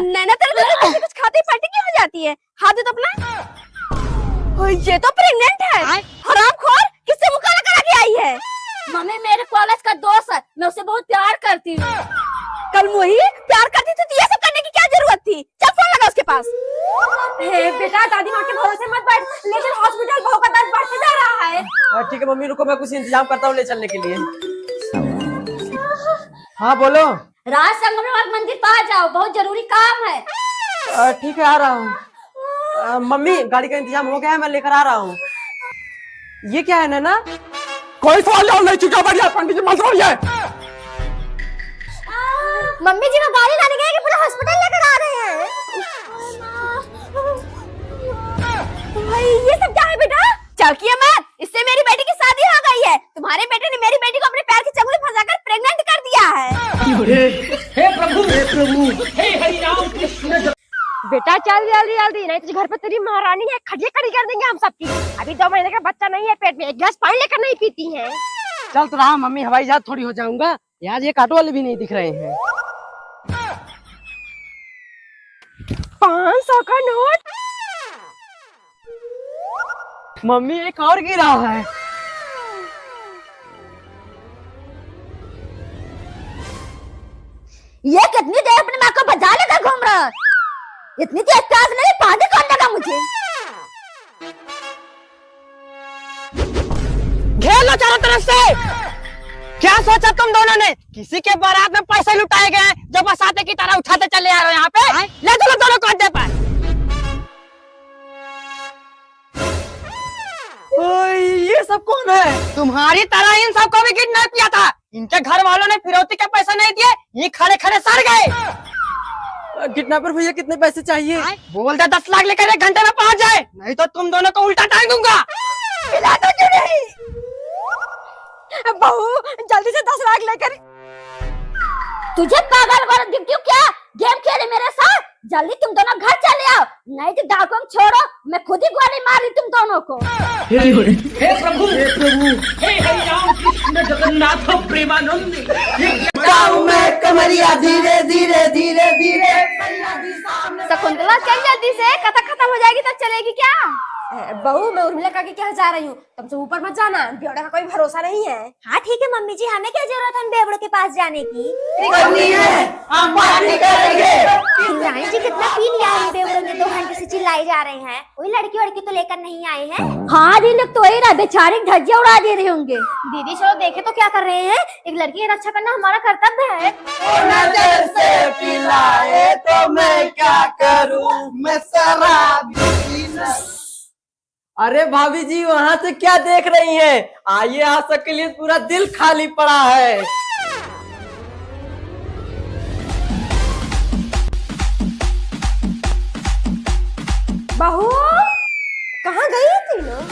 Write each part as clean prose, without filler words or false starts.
नैना तेरे तो कुछ खाते ही पलटी क्यों हो जाती है? हाथ दे तो अपना। ये तो प्रेग्नेंट है। हरामखोर, किससे मुंह काला करा के आई है? मम्मी मेरे कॉलेज का दोस्त है, मैं उसे बहुत प्यार करती हूँ। कल वही प्यार करती थी तो ये सब करने की क्या जरूरत थी? चल फोन लगा उसके पास। बेटा दादी माँ के भरोसे मत बैठ, लेकिन हॉस्पिटल बहू का दर्द बढ़ते जा रहा है। ठीक है मम्मी रुको, मैं कुछ इंतजाम करता हूँ ले चलने के लिए। हाँ बोलो। राज संगमरमर मंदिर पहुंच जाओ, बहुत जरूरी काम है। ठीक है आ रहा हूँ। मम्मी गाड़ी का इंतजाम हो गया है, मैं लेकर आ रहा हूँ। ये क्या है नैना? कोई सवाल जवाब नहीं, चुका बढ़िया पंडित जी मत रोइए। मम्मी जी वो गाड़ी लाने गए कि पूरा हॉस्पिटल लेकर आ रहे हैं। भाई ये सब क्या है बेटा? चौकिया मत, इससे मेरी बेटी की शादी हो गई है। तुम्हारे बेटे ने मेरी बेटी को अपने पैर की चंगुल फंसाकर प्रेग्नेंट कर दिया है। हे प्रभु हे हरि राम कृष्ण। बेटा चल जल्दी जल्दी, नहीं तो घर पे तेरी महारानी है खड़ी खड़ी कर देंगे हम सबकी। अभी 2 महीने का बच्चा नहीं है पेट में, एक गिलास पानी लेकर नहीं पीती है। चल तो रहा मम्मी, हवाई जहाज थोड़ी हो जाऊंगा। यार ये ऑटो वाले भी नहीं दिख रहे हैं। 500 का नोट। मम्मी एक और गिरा है। ये कितनी देर अपनी माँ को बजा लेकर घूम रहा है? इतनी तेज प्यास नहीं, पानी कौन लगा मुझे? घेर लो चारों तरफ से। क्या सोचा तुम दोनों ने? किसी के बारात में पैसे लुटाए गए जो बसाते की तरह उठाते चले आ रहे हो यहाँ पे। ले चलो दोनों को अड्डे पर। ये सब कौन है? तुम्हारी तरह इन सबको भी किडनैप किया था। इनके घर वालों ने फिरौती के पैसे नहीं दिए, ये खड़े खड़े सड़ गए। किडनैपर भैया कितने पैसे चाहिए? बोल दे 10 लाख लेकर 1 घंटे में पहुंच जाए, नहीं तो तुम दोनों को उल्टा टांग दूंगा। मिला तो क्यों नहीं? बहू जल्दी से 10 लाख लेकर। तुझे पागल औरत दिखती हूँ क्या? गेम खेले मेरे साथ? जल्दी तुम दोनों घर चले आओ, नहीं तो डाकुओं को छोड़ो, मैं खुद ही गोली मारी तुम दोनों को। हे प्रभु हे हरि राम कृष्ण जगन्नाथ प्रेमानंद। मैं कमरिया धीरे धीरे धीरे धीरे। शकुंतला चल जल्दी से, कथा खत्म हो जाएगी तब चलेगी क्या? बहू मैं उर्मिला काकी के यहाँ जा रही हूँ, तुमसे ऊपर मत जाना, बेवड़े का कोई भरोसा नहीं है। हाँ ठीक है मम्मी जी, हमें क्या जरूरत है बेवड़े के पास जाने की? हम पार्टी करेंगे। रानी जी कितना पी लिया है बेवड़े ने, 2 घंटे से चिल्लाई जा रहे हैं। कोई लड़की वड़की तो लेकर नहीं आए हैं? हाँ जी लोग तो वही रहा, बेचारे धज्जियां उड़ा दे रहे होंगे। दीदी चलो देखे तो क्या कर रहे हैं, एक लड़की की रक्षा करना हमारा कर्तव्य है। नजर से पिलाए तो मैं क्या करूं, मैं शराब। अरे भाभी जी वहाँ से क्या देख रही हैं? आइए आ सबके लिए पूरा दिल खाली पड़ा है। बहू कहाँ गई तीनों?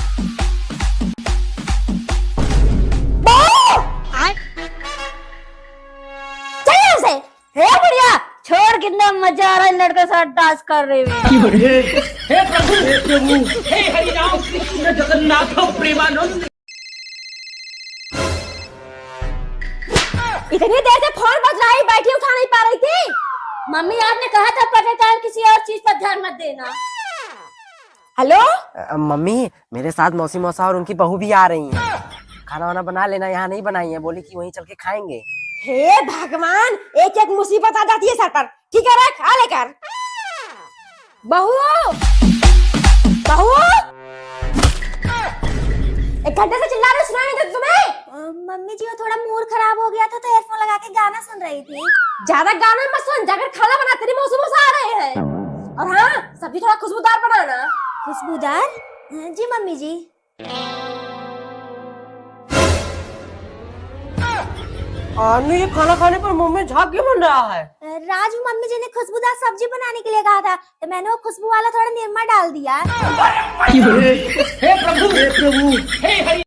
हे बुढ़िया छोड़, कितना मजा आ रहा है लड़के साथ डांस कर रहे हुए। हे प्रभु हे हरि राम कृष्ण जगन्नाथ प्रेमानंद। इतनी देर से फोन बज रहा है, बैठी उठा नहीं पा रही थी। मम्मी आपने कहा था पढ़ते टाइम किसी और चीज पर ध्यान मत देना। हेलो मम्मी मेरे साथ मौसी मौसा और उनकी बहू भी आ रही हैं। खाना वाना बना लेना, यहाँ नहीं बनाई है, बोली कि वहीं चल के खाएंगे। हे भगवान, एक एक मुसीबत आ जाती है सर पर। ठीक है रख, आ लेकर। बहू बहू 1 घंटे से चिल्ला रहे, सुनाई नहीं देता तुम्हें? मम्मी जी वो थोड़ा मूड खराब हो गया था तो हेडफोन लगा के गाना सुन रही थी। ज्यादा गाना मत सुन, जाकर खाना बना, तेरी मौसी मौसा आ रहे हैं। और हाँ सब्जी थोड़ा खुशबूदार बनाना। खुशबूदार? जी मम्मी जी। आनू ये खाना खाने पर मुंह में झाग क्यों बन रहा है? राज मम्मी जी ने खुशबूदार सब्जी बनाने के लिए कहा था तो मैंने वो खुशबू वाला थोड़ा निरमा डाल दिया। हे प्रभु हे हरि।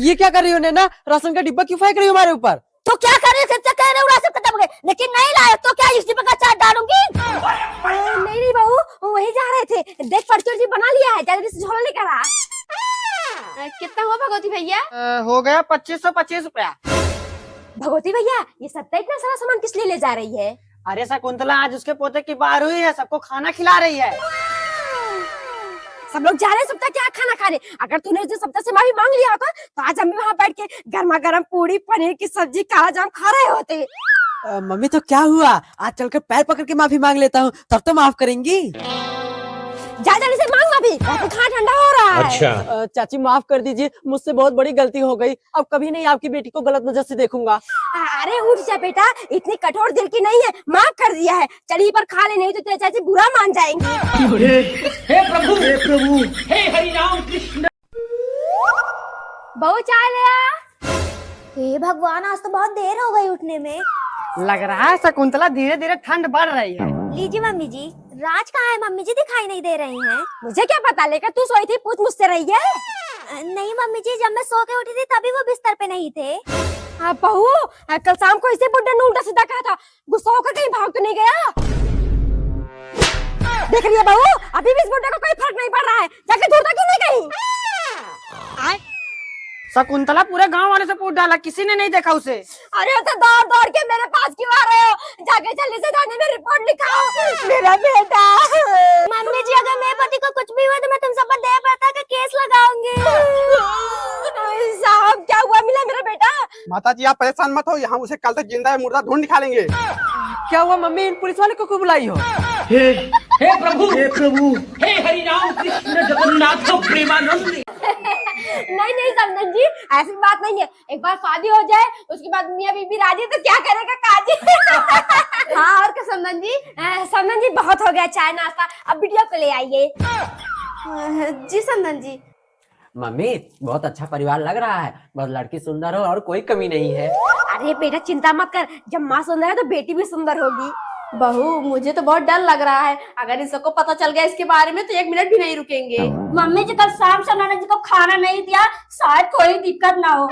ये क्या कर रही हो नैना? राशन का डिब्बा क्यों फेंक रही हो हमारे ऊपर? तो क्या कर रहे थे? कह रहे राशन खत्म हो गए, लेकिन नहीं लाए तो क्या इस डिब्बे का चाट डालूंगी? नहीं बहू वही जा रहे थे, देख परचूर जी बना लिया है, जल्दी से झोला लेकर आ। कितना हुआ भगवती भैया? हो गया 2525 रुपया। भगवती भैया ये सबका इतना सारा सामान किस लिए ले जा रही है? अरे शकुंतला, आज उसके पोते की बार हुई है, सबको खाना खिला रही है। सब लोग जा रहे हैं सबका क्या खाना खाने। अगर तूने उस दिन सबका से माफी मांग लिया होता तो आज हम वहाँ बैठ के गर्मा गर्म पूरी पनीर की सब्जी काला जाम खा रहे होते। मम्मी तो क्या हुआ, आज चलकर पैर पकड़ के माफी मांग लेता हूँ, तब तो माफ करेंगी। जा जल्दी से मांग माफी, खाना ठंडा हो रहा है। अच्छा। चाची माफ कर दीजिए, मुझसे बहुत बड़ी गलती हो गई, अब कभी नहीं आपकी बेटी को गलत नजर से देखूंगा। अरे उठ जा बेटा, इतनी कठोर दिल की नहीं है, माफ कर दिया है। चढ़ी पर खा ले, नहीं तो तेरे चाची बुरा मान जाएंगी। हे प्रभु, हे प्रभु, हे हरि राम कृष्ण। बहू चाय ले आ। हे भगवान, आज तो बहुत देर हो गई उठने में। लग रहा है शकुंतला धीरे धीरे ठंड बढ़ रही है। लीजिए मम्मी जी, राज कहाँ है? मम्मी जी दिखाई नहीं दे रही हैं। मुझे क्या पता, लेकर तू सोई थी, पूछ मुझसे रही है। नहीं मम्मी जी, जब मैं सो के उठी थी तभी वो बिस्तर पे नहीं थे। बहू, कल शाम को इसे बुड्ढे ने उल्टा सीधा कहा था, गुस्सा होकर कहीं भाग तो नहीं गया? देख रही है बहू, अभी भी इस बुड्ढे को कोई फर्क नहीं पड़ रहा है, जाके ढूंढता क्यों नहीं कहीं? शकुंतला, पूरे गांव वाले से पूछ डाला, किसी ने नहीं देखा उसे। अरे तो दौड़ दौड़ के मेरे पास क्यों आ रहे हो? जाके जल्दी से थाने में रिपोर्ट लिखाओ, मेरा बेटा। मम्मी जी, अगर मेरे पति को कुछ भी हुआ तो मैं तुम सब पर दया प्रथा का केस लगाऊंगी। साहब, क्या हुआ? मिला मेरा बेटा? माता जी आप परेशान मत हो, यहाँ उसे कल तक जिंदा है मुर्दा ढूंढ निकालेंगे। क्या हुआ मम्मी, इन पुलिस वाले को क्यों बुलाई हो? हे प्रभु, हे प्रभु, हे हरि राम कृष्ण जगन्नाथ प्रेमानंद। नहीं नहीं समधन जी, ऐसी बात नहीं है। एक बार शादी हो जाए, उसके बाद मियां बीबी राजी तो क्या करेगा काजी। हाँ, और क्या समधन जी? समधन जी, बहुत हो गया चाय नाश्ता, अब बिटिया को ले आइए। जी समधन जी। मम्मी, बहुत अच्छा परिवार लग रहा है, बस लड़की सुंदर हो और कोई कमी नहीं है। अरे बेटा चिंता मत कर, जब माँ सुंदर है तो बेटी भी सुंदर होगी। बहू, मुझे तो बहुत डर लग रहा है, अगर इन सबको पता चल गया इसके बारे में तो एक मिनट भी नहीं रुकेंगे। मम्मी जी, कल शाम से उन्होंने जी को खाना नहीं दिया, शायद कोई दिक्कत ना हो।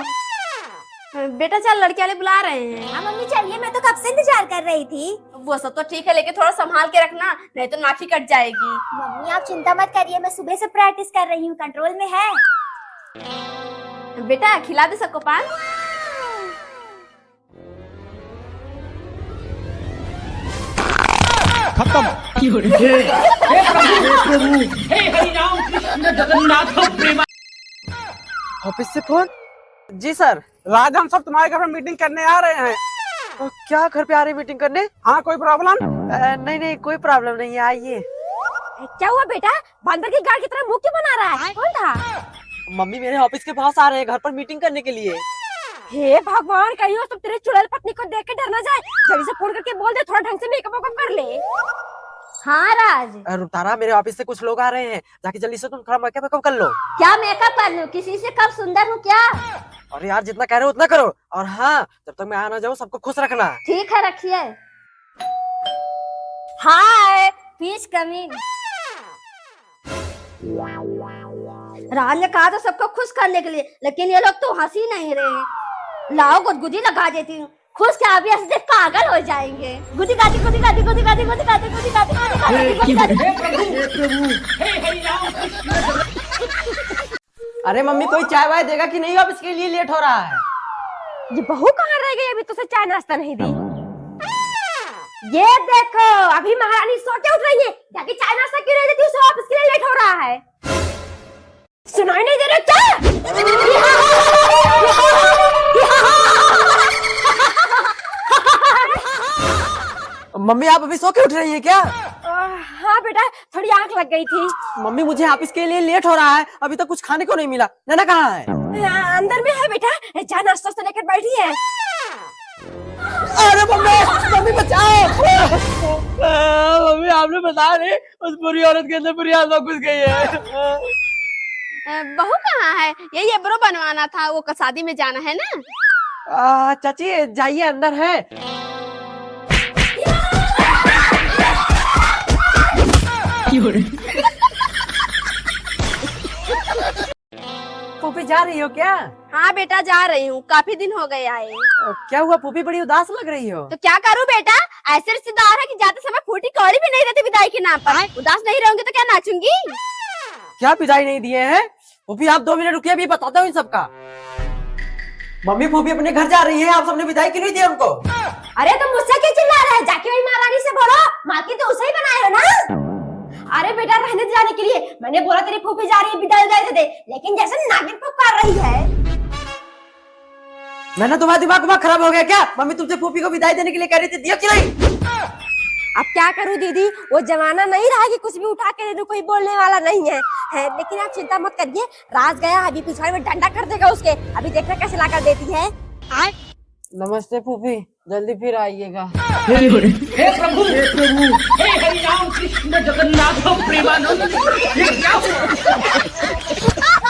बेटा चल, लड़के वाले बुला रहे हैं। हाँ मम्मी चलिए, मैं तो कब से इंतजार कर रही थी। वो सब तो ठीक है, लेकिन थोड़ा संभाल के रखना, नहीं तो नाखी कट जाएगी। मम्मी आप चिंता मत करिए, मैं सुबह से प्रैक्टिस कर रही हूँ, कंट्रोल में है। बेटा खिला दे सबको पान। खत्म। हे प्रभु, हे प्रभु, हे हरि राम कृष्ण जगन्नाथ प्रेमा। ऑफिस से फोन? जी सर। राज, हम सब तुम्हारे घर में मीटिंग करने आ रहे हैं। क्या घर पे आ रही मीटिंग करने? हाँ, कोई प्रॉब्लम? नहीं नहीं, कोई प्रॉब्लम नहीं है, आइए। क्या हुआ बेटा? बंदर की गाड़ की तरह मुंह क्यों बना रहा है? कौन था? मम्मी मेरे ऑफिस के पास आ रहे हैं, घर पर मीटिंग करने के लिए। हे भगवान, कहीं हो सब तेरे चुड़ैल पत्नी को देख के डर ना जाए। जल्दी से फोन करके बोल दे, थोड़ा ढंग से मेकअप वेकअप कर ले। हाँ राज, तारा, मेरे ऑफिस से कुछ लोग आ रहे हैं, जाके जल्दी से तुम थोड़ा मेकअप वेकअप कर लो। क्या मेकअप कर लूं? किसी से कब सुंदर हूँ क्या? अरे यार, जितना कह रहे हो उतना करो, और हाँ, जब तक मैं आ ना जाऊँ सबको खुश रखना। ठीक है, रखिए। हाय, प्लीज कम इन। राज ने कहा था सबको खुश करने के लिए, लेकिन ये लोग तो हंसी नहीं रहे। लाओ गुदगुदी लगा देती हूँ, खुश क्या, अभी ऐसे पागल हो जाएंगे। गुदी गादी गुदी गादी गुदी गादी गुदी गादी गुदी गादी गुदी गादी। हे प्रभु, हे प्रभु, हे हरि राम कृष्ण। अरे मम्मी, कोई चाय वाय देगा कि नहीं? ऑफिस के लिए लेट हो रहा है। ये बहू कहाँ रह गई? अभी तो से चाय नाश्ता नहीं दी। ये देखो, अभी महारानी सो के उठ रही है, जाके चाय नाश्ता क्यों नहीं देती? उसे ऑफिस के लिए लेट हो रहा है। सुनाई नहीं दे रहा क्या? मम्मी, आप अभी सो के उठ रही है क्या? हाँ बेटा, थोड़ी आंख लग गई थी। मम्मी, मुझे ऑफिस के लिए लेट हो रहा है, अभी तक कुछ खाने को नहीं मिला। नैना कहाँ है? अंदर में है बेटा, चाय नाश्ता से लेकर बैठी है। अरे मम्मी, मम्मी बचाओ। मम्मी, आपने बता रहे उस बुरी औरत के अंदर बुरी आत्मा घुस गई है। बहू कहाँ है? ये ब्रो बनवाना था, वो शादी में जाना है ना। चाची जाइए, अंदर है। फूफी जा रही हो क्या? हाँ बेटा जा रही हूँ, काफी दिन हो गए आए। क्या हुआ फूफी, बड़ी उदास लग रही हो? तो क्या करूँ बेटा, ऐसे रिश्तेदार है कि जाते समय फूटी कौड़ी भी नहीं रहती विदाई के नाम पर। उदास नहीं रहूंगी तो क्या नाचूंगी? क्या विदाई नहीं दिए हैं? फूफी आप 2 मिनट रुकिए, अभी बताता हूँ इन सबका। मम्मी फूफी अपने घर जा रही है, आप सबने विदाई क्यों नहीं दी उनको? अरे तुम मुझसे क्यों चिल्ला रहे हैं? जाके वही महारानी से बोलो, मालकिन तो उसे ही बनाए हो ना। अरे बेटा रहने जाने के लिए मैंने बोला तेरी फूफी जा रही है, विदाई दे दे, लेकिन जैसे नागिन पुकार रही है। मैंने तुम्हारा दिमाग खराब हो गया क्या? मम्मी तुमसे फूफी को विदाई देने के लिए कह रही थी, दिया कि नहीं? अब क्या करूं दीदी, वो जमाना नहीं रहा कि कुछ भी उठा के दे दूं, कोई बोलने वाला नहीं है, लेकिन आप चिंता मत करिए, राज गया अभी पिछवाड़े में डंडा कर देगा उसके, अभी देखना कैसे लाकर देती है। नमस्ते फूफी, जल्दी फिर आइएगा। हे प्रभु हे हरि राम कृष्ण जगन्नाथ प्रेमानंद, ये क्या हुआ?